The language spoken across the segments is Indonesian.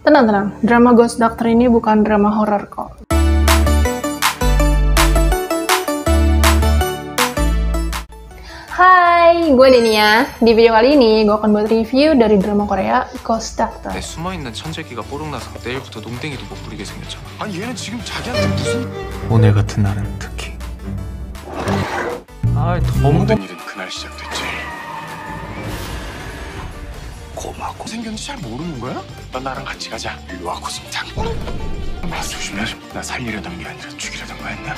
Tenang, drama Ghost Doctor ini bukan drama horor kok. Hai, gue Denia. Di video kali ini, gue akan buat review dari drama Korea Ghost Doctor. 내 숨어있는 천재기가 뽀록나서 내일부터 농땡이도 못 부리게 생겼잖아. 아니 얘는 지금 자기한테 무슨... 오늘 같은 날은 특히. 더 모든 일은 그날 시작됐지. 고마고 생겼는지 잘 모르는 거야? 넌 나랑 같이 가자. 일로 와 고슴장. 나 조심해. 나 살리려던 게 아니라 죽이려던 거였나?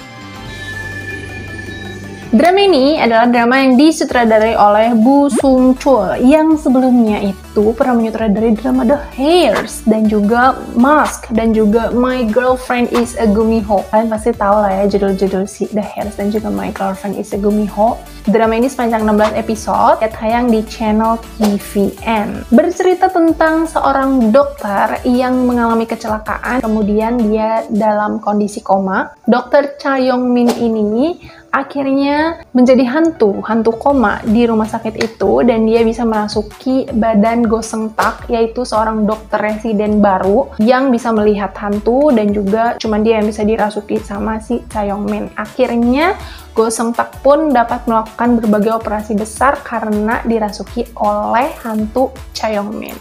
Drama ini adalah drama yang disutradarai oleh Boo Sung Chul yang sebelumnya itu pernah menyutradarai drama The Hairs dan juga Mask dan juga My Girlfriend is a Gumiho. Kalian pasti tahu lah ya judul-judul si The Hairs dan juga My Girlfriend is a Gumiho. Drama ini sepanjang 16 episode tayang di channel TVN. Bercerita tentang seorang dokter yang mengalami kecelakaan, kemudian dia dalam kondisi koma. Dokter Cha Yong Min ini akhirnya menjadi hantu koma di rumah sakit itu, dan dia bisa merasuki badan Go Seung Tak, yaitu seorang dokter residen baru yang bisa melihat hantu, dan juga cuman dia yang bisa dirasuki sama si Cha Yong Min. Akhirnya Go Seung Tak pun dapat melakukan berbagai operasi besar karena dirasuki oleh hantu Cha Yong Min.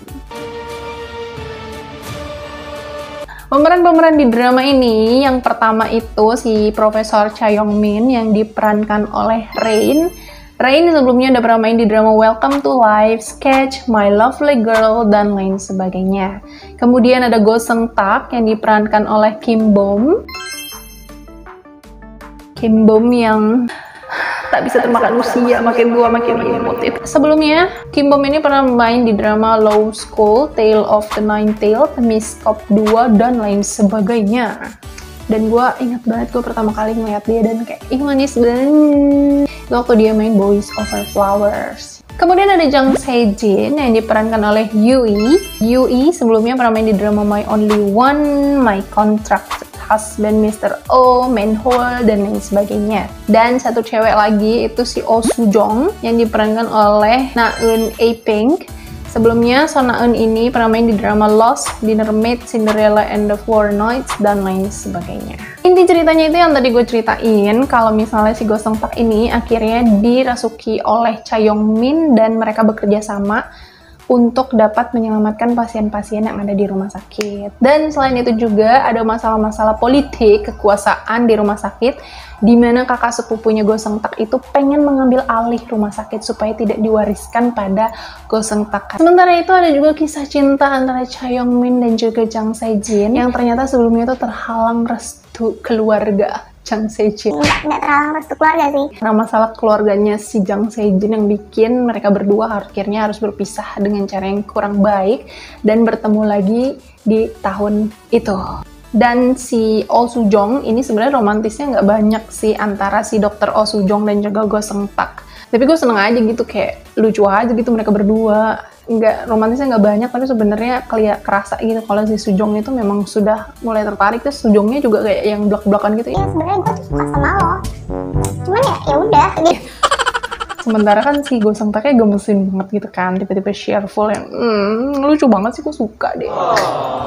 Pemeran-pemeran di drama ini, yang pertama itu si Profesor Cha Yong Min yang diperankan oleh Rain. Rain sebelumnya udah pernah main di drama Welcome to Life, Sketch, My Lovely Girl, dan lain sebagainya. Kemudian ada Go Seung Tak yang diperankan oleh Kim Bom. Kim Bom yang tak bisa termakan usia, makin tua makin imut. Sebelumnya, Kim Bom ini pernah main di drama Law School, Tale of the Nine-Tailed, Miss Cop 2, dan lain sebagainya. Dan gue ingat banget gue pertama kali ngeliat dia dan kayak, ih manis banget. Waktu dia main Boys Over Flowers. Kemudian ada Jang Se-jin yang diperankan oleh Yui. Yui sebelumnya pernah main di drama My Only One, My Contract Husband, Mr. Oh, Manhole, dan lain sebagainya. Dan satu cewek lagi itu si Oh Soo Jong yang diperankan oleh Na Eun A-pink. Sebelumnya Son Na Eun ini pernah main di drama Lost, Dinner Maid, Cinderella and the Four Knights, dan lain sebagainya. Inti ceritanya itu yang tadi gue ceritain, kalau misalnya si Go Seung Tak ini akhirnya dirasuki oleh Cha Yong Min dan mereka bekerja sama untuk dapat menyelamatkan pasien-pasien yang ada di rumah sakit. Dan selain itu juga ada masalah-masalah politik, kekuasaan di rumah sakit, di mana kakak sepupunya Go Seung Tak itu pengen mengambil alih rumah sakit supaya tidak diwariskan pada Go Seung Tak. Sementara itu ada juga kisah cinta antara Cha Yong Min dan juga Jang Se-jin yang ternyata sebelumnya itu terhalang restu keluarga Jang Se-jin. Nggak terhalang restu keluarga sih. Nah, masalah keluarganya si Jang Se-jin yang bikin mereka berdua akhirnya harus berpisah dengan cara yang kurang baik dan bertemu lagi di tahun itu. Dan si Oh Soo Jong ini sebenarnya romantisnya nggak banyak sih antara si dokter Oh Soo Jong dan juga Go Seung Tak. Tapi gue seneng aja gitu, kayak lucu aja gitu mereka berdua. Nggak, romantisnya nggak banyak, tapi sebenarnya kerasa gitu kalau si Soo Jong itu memang sudah mulai tertarik. Terus Soo Jongnya juga kayak yang belak-belakan gitu. Ya sebenarnya gue tuh suka sama lo, cuman ya udah gitu. Sementara kan si Go Seung Tak gemesin banget gitu kan, tipe-tipe cheerful yang lucu banget sih, gue suka deh.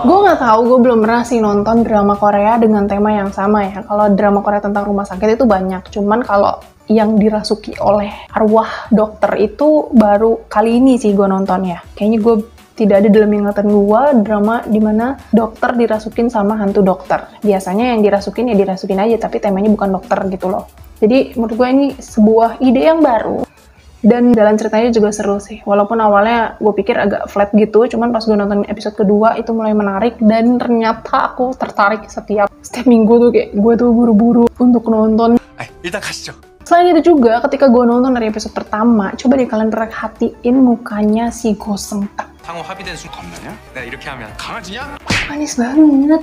Gue nggak tahu, gue belum pernah sih nonton drama Korea dengan tema yang sama ya. Kalau drama Korea tentang rumah sakit itu banyak, cuman kalau yang dirasuki oleh arwah dokter itu baru kali ini sih gue nonton ya. Kayaknya gue tidak ada dalam ingatan gue drama dimana dokter dirasukin sama hantu dokter. Biasanya yang dirasukin ya dirasukin aja, tapi temanya bukan dokter gitu loh. Jadi menurut gue ini sebuah ide yang baru. Dan jalan ceritanya juga seru sih. Walaupun awalnya gue pikir agak flat gitu, cuman pas gue nonton episode kedua itu mulai menarik dan ternyata aku tertarik setiap minggu tuh, kayak gue tuh buru-buru untuk nonton. 일단 가시죠. Selain itu juga ketika gue nonton dari episode pertama, coba deh kalian perhatiin mukanya si Go Seung Tak. 상호 합의된 순 겁나냐? 내가 이렇게 하면 강아지냐? Manis banget.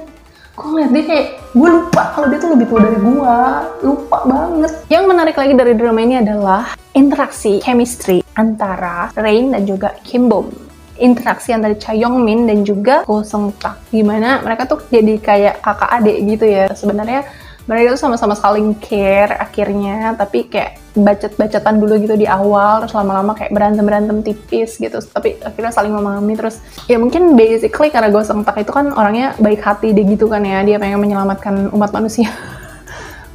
Gue ngeliat dia kayak, gue lupa kalau dia tuh lebih tua dari gue. Lupa banget. Yang menarik lagi dari drama ini adalah interaksi, chemistry antara Rain dan juga Kim Bom. Interaksi antara Cha Yong Min dan juga Go Seung Tak. Gimana mereka tuh jadi kayak kakak adik gitu ya. Sebenarnya Mereka tuh sama-sama saling care akhirnya, tapi kayak bacot-bacotan dulu gitu di awal, terus lama-lama kayak berantem-berantem tipis gitu, tapi akhirnya saling memahami. Terus ya mungkin basically karena Go Seung Tak itu kan orangnya baik hati deh gitu kan ya, dia pengen menyelamatkan umat manusia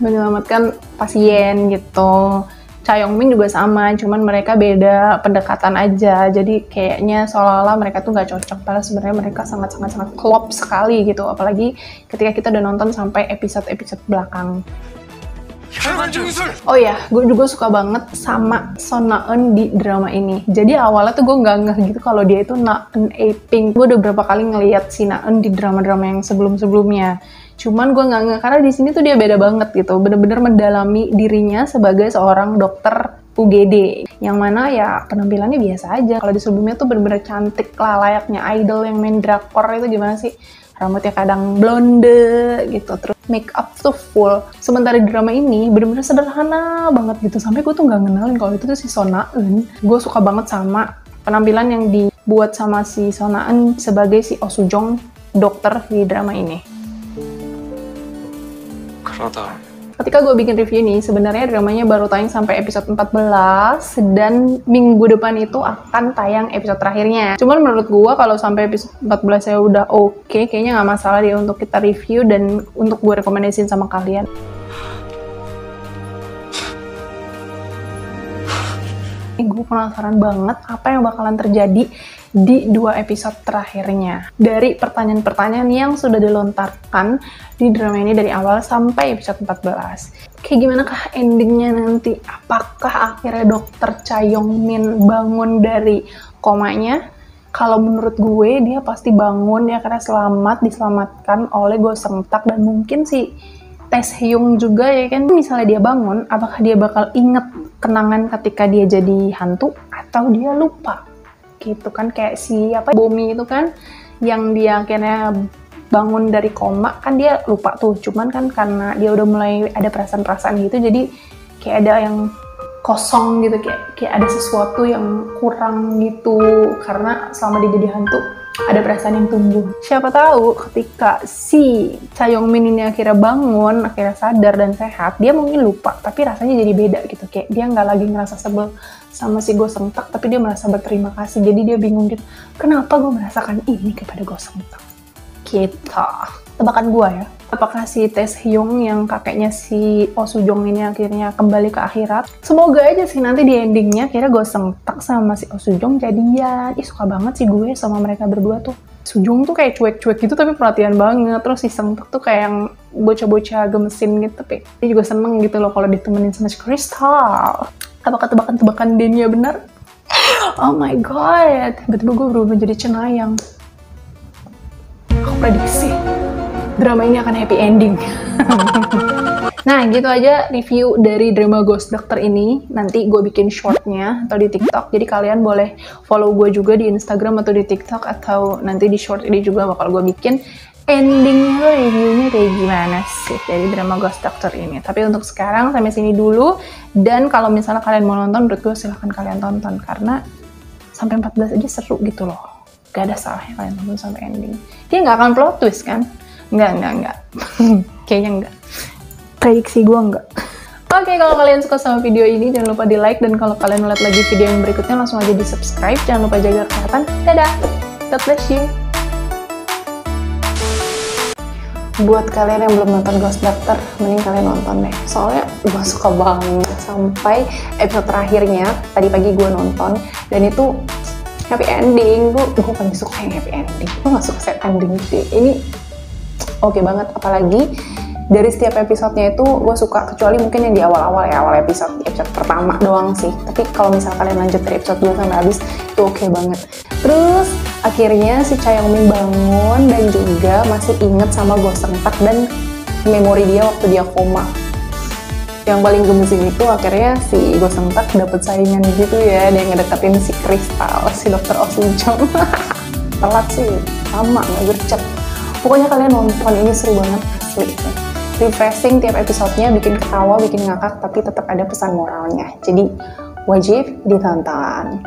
menyelamatkan pasien gitu. Cha Young Min juga sama, cuman mereka beda pendekatan aja, jadi kayaknya seolah-olah mereka tuh nggak cocok, padahal sebenarnya mereka sangat-sangat klop sekali gitu, apalagi ketika kita udah nonton sampai episode-episode belakang. Oh ya, gue juga suka banget sama Son Na Eun di drama ini. Jadi awalnya tuh gue nggak ngeh gitu kalau dia itu Na Eun Aping. Gue udah berapa kali ngeliat si Na Eun di drama-drama yang sebelum-sebelumnya. Cuman gue nggak ngeh karena di sini tuh dia beda banget gitu. Bener-bener mendalami dirinya sebagai seorang dokter UGD. Yang mana ya penampilannya biasa aja. Kalau di sebelumnya tuh bener-bener cantik lah, layaknya idol yang main drakor itu gimana sih? Rambutnya kadang blonde gitu, terus make up tuh full. Sementara di drama ini bener-bener sederhana banget gitu, sampai gue tuh nggak ngenalin kalau itu tuh si Son Na Eun. Gue suka banget sama penampilan yang dibuat sama si Son Na Eun sebagai si Oh Soo Jong, dokter di drama ini. Ketika gue bikin review ini, sebenarnya dramanya baru tayang sampai episode 14 dan minggu depan itu akan tayang episode terakhirnya. Cuman menurut gue kalau sampai episode 14 saya udah oke, kayaknya nggak masalah deh untuk kita review dan untuk gue rekomendasiin sama kalian. Gue penasaran banget apa yang bakalan terjadi di 2 episode terakhirnya. Dari pertanyaan-pertanyaan yang sudah dilontarkan di drama ini dari awal sampai episode 14. Kayak gimana kah endingnya nanti? Apakah akhirnya dokter Cha Young Min bangun dari komanya? Kalau menurut gue, dia pasti bangun ya karena diselamatkan oleh Go Seung Tak dan mungkin si Tae Hyung juga ya kan. Misalnya dia bangun, apakah dia bakal inget kenangan ketika dia jadi hantu atau dia lupa? Gitu kan, kayak si Bomi itu kan yang dia akhirnya bangun dari koma kan dia lupa tuh, cuman kan karena dia udah mulai ada perasaan-perasaan gitu, jadi kayak ada yang kosong gitu, kayak ada sesuatu yang kurang gitu karena selama dia jadi hantu ada perasaan yang tumbuh. Siapa tahu ketika si Cha Young Min ini akhirnya bangun, akhirnya sadar dan sehat, dia mungkin lupa, tapi rasanya jadi beda gitu. Kayak dia nggak lagi ngerasa sebel sama si Go Seung Tak, tapi dia merasa berterima kasih. Jadi dia bingung gitu, kenapa gue merasakan ini kepada Go Seung Tak? Gitu. Tebakan gue ya. Apakah si Tae Hyung yang kakeknya si Oh Soo Jong ini akhirnya kembali ke akhirat? Semoga aja sih nanti di endingnya kira Go Seung Tak sama si Oh Soo Jong jadian. Ih, suka banget sih gue sama mereka berdua tuh. Soo Jong tuh kayak cuek-cuek gitu tapi perhatian banget. Terus si Seung Tak tuh kayak yang bocah-bocah gemesin gitu, tapi dia juga seneng gitu loh kalau ditemenin sama si Crystal. Apakah tebakan-tebakan Denia benar? Oh my god, tiba-tiba gue berubah menjadi cenayang. Aku prediksi drama ini akan happy ending. Nah, gitu aja review dari drama Ghost Doctor ini. Nanti gue bikin shortnya atau di TikTok. Jadi kalian boleh follow gue juga di Instagram atau di TikTok, atau nanti di short ini juga bakal gue bikin endingnya, reviewnya kayak gimana sih dari drama Ghost Doctor ini. Tapi untuk sekarang sampai sini dulu. Dan kalau misalnya kalian mau nonton, menurut gue silahkan kalian tonton karena sampai 14 aja seru gitu loh. Gak ada salahnya kalian tonton sampai ending. Dia nggak akan plot twist kan? Enggak. Kayaknya enggak. Prediksi gue enggak. Oke, kalau kalian suka sama video ini, jangan lupa di like. Dan kalau kalian melihat lagi video yang berikutnya, langsung aja di subscribe. Jangan lupa jaga kesehatan. Dadah! God bless you! Buat kalian yang belum nonton Ghost Doctor, mending kalian nonton deh. Soalnya gue suka banget sampai episode terakhirnya. Tadi pagi gue nonton, dan itu happy ending. Gue paling suka yang happy ending. Gue gak suka sad ending sih. Ini oke banget, apalagi dari setiap episodenya itu gue suka, kecuali mungkin yang di awal-awal ya, awal episode pertama doang sih. Tapi kalau misalnya kalian lanjut dari episode 2 sampai habis, itu oke banget. Terus akhirnya si Cha Young Min bangun dan juga masih inget sama Go Seung Tak dan memori dia waktu dia koma. Yang paling gemesin itu akhirnya si Go Seung Tak dapet saingan gitu ya, dia ngedeketin si Crystal, si dokter Oh Soo Jong. Telat sih, sama, gak gercep. Pokoknya kalian nonton, ini seru banget, asli sih. Refreshing tiap episodenya, bikin ketawa, bikin ngakak, tapi tetap ada pesan moralnya. Jadi wajib ditonton.